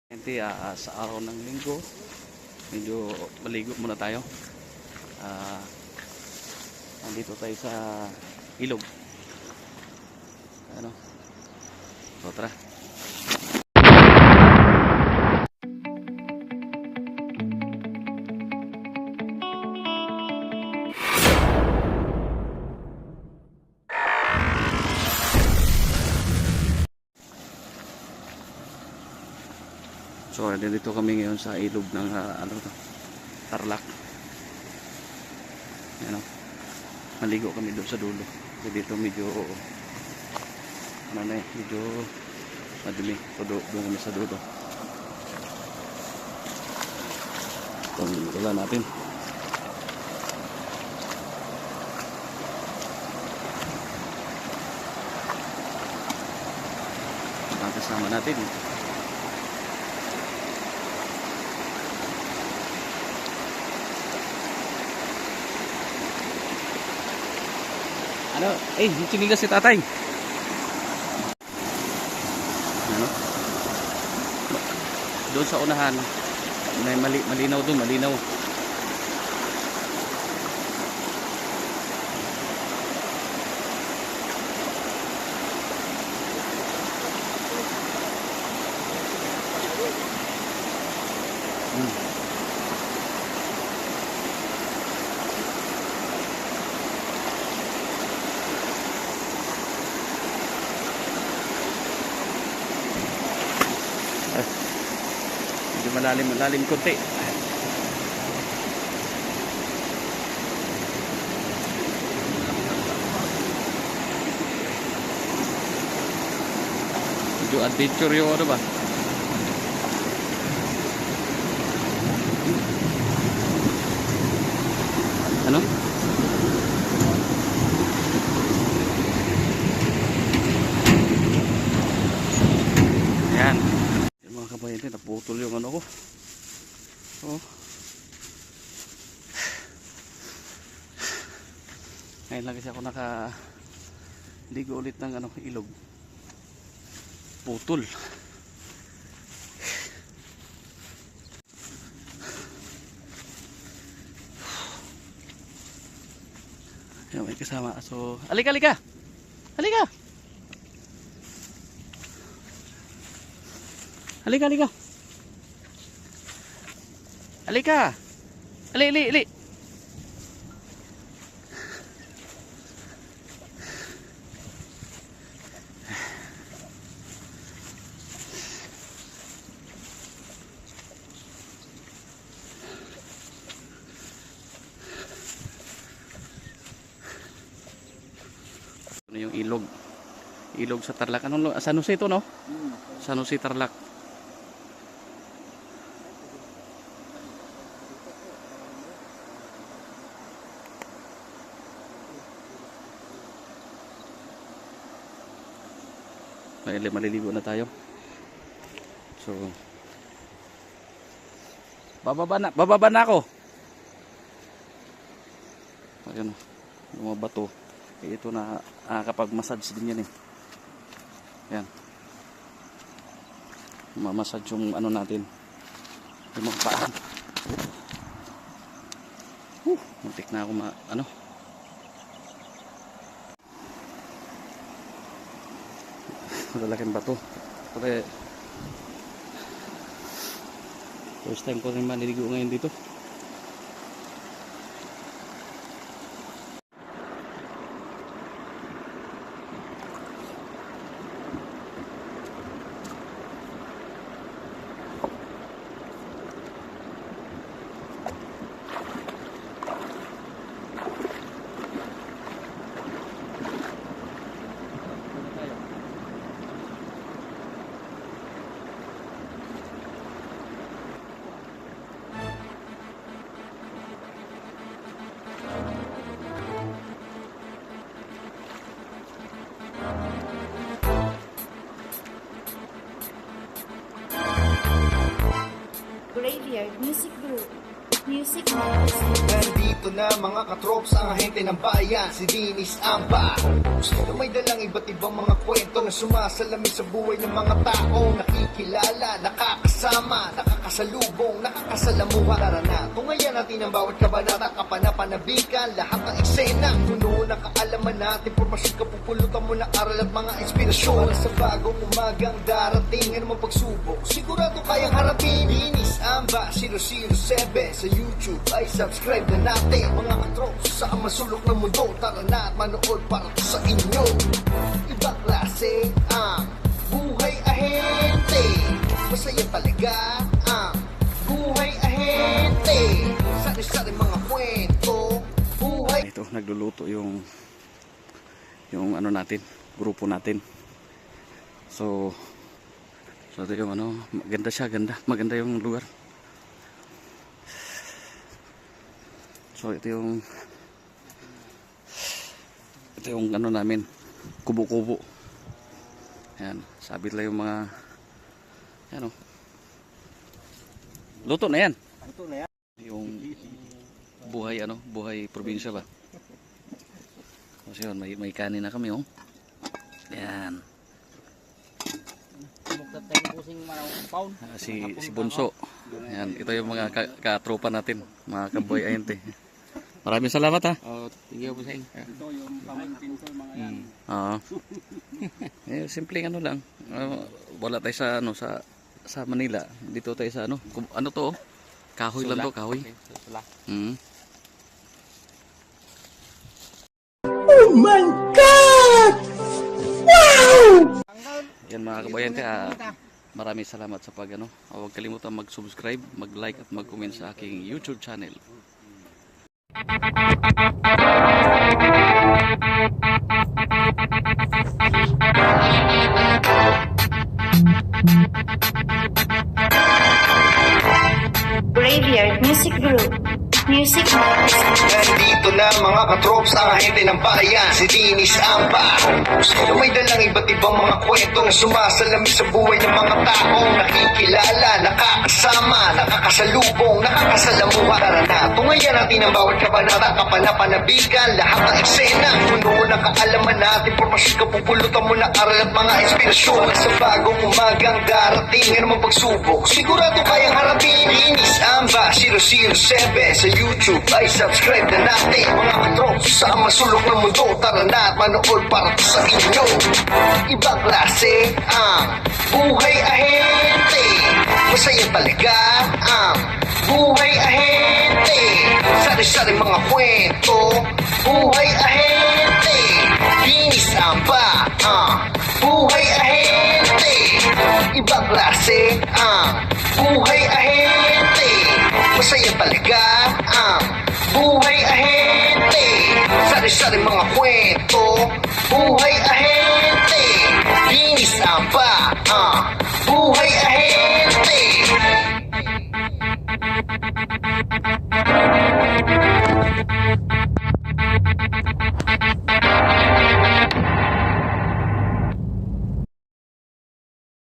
Sa araw ng linggo, medyo maligo muna tayo. Nandito tayo sa ilog. Ano? So, tara. So, dito kami ngayon sa ilog ng Tarlac. Ano? Maligo kami doon sa dulo. Kasi dito medyo medyo madumi. So, doon kami sa dulo. Itong wala natin. Ang kasama natin. Ano? Sinigas si tatay. Ano? Doon sa unahan, may malinaw doon, malinaw. Medyo malalim konti. Medyo adventure yung ano ba? Ano? Ayan. Mga kabayan, naputol yung ano ko. Oh. Ngayon lang kasi ako ligo ulit ng ilog. Putol. Ayan, may kasama. So, alika. Alika. Alika. Alika. Ali. Ano yung ilog? Ilog sa Tarlac. San Jose ito, no? San Jose, Tarlac. Maliligo na tayo. So, bababa na ako. Ayun, yung mga bato. Ito na kapag massage din yan eh. Yan. Mamassage yung ano natin. Yung mga paan. Muntik na ako malalaking bato. Pero first time ko rin maliligo ngayon dito. Graveyard Music Group. Music Box. Nandito na mga katrops ang ahente ng bayan, si Dennis Amba. Na may dalang iba't ibang mga kwento na sumasalamin sa buhay ng mga taong nakikilala, nakakasama, nakakasalubong, nakakasalamuha. Tara na, tungayan natin ang bawat kabanata, kapanapanabikan, lahat ng eksena. Puno ng kaalaman natin, pormasyon, kapupulutan mo ng aral at mga inspirasyon. Para sa bagong umagang darating, ano mang pagsubok, sigurado kayang harapin. Dennis Amba 007 sa YouTube ay subscribe na natin. Mga katrops sa masulok ng mundo, tara na at manood para to sa inyo. Ibang klase ang buhay ahente, masaya talaga ang buhay ahente. Sari-sari mga kwento, buhay. Ito, nagluluto yung ano natin, grupo natin. So ito yung ano, maganda siya, maganda yung lugar. So ito yung ano namin, kubo-kubo. Ayan, sabit lang yung mga ano. Luto na yan. Ito na yan. Yung buhay probinsya ba. Kasi yun, may kanin na kami, oh. Ayan. Si Bunso. Ayan, ito yung mga katropa natin, mga kaboy ahente. Maraming salamat, ha. Tingnan po sa inyo. Ito yung pamangkin ko, mga yan. Oo. Simpleng ano lang. Wala tayo sa sa Manila. Dito tayo sa ano to, oh? Kahoy lang to, kahoy. Sula. Oh my God! Yan mga kabayante, maraming salamat sa pag huwag kalimutan mag-subscribe, mag-like at mag-comment sa aking YouTube channel. Graveyard Music Group. Music Box. Nandito na mga katrops ang ahente ng bayan, si Dennis Amba. Na may dalang iba't ibang mga kwento na sumasalamin sa buhay ng mga taong nakikilala, nakakasama, nakakasalubong, nakakasalamuha. Tara na, tungayan natin ang bawat kabanata, kapanapanabikan, lahat ng eksena. Puno ng kaalaman natin, pormasyon, kapupulutan mo ng aral at mga inspirasyon. Sa bagong umagang darating, ano mang pagsubok, sigurado kayang harapin. Dennis Amba 007 sa YouTube ay subscribe na natin. Mga katrops sa masulok ng mundo, tara na at manood para to sa inyo. Ibang klase ang buhay ahente, masaya talaga ang buhay ahente. Sari-sari mga kwento, buhay ahente. Dennis Amba buhay ahente. Ibang klase ang buhay ahente, masaya talaga ang buhay ahente. Sari-sari mga kwento, buhay ahente. Dennis Amba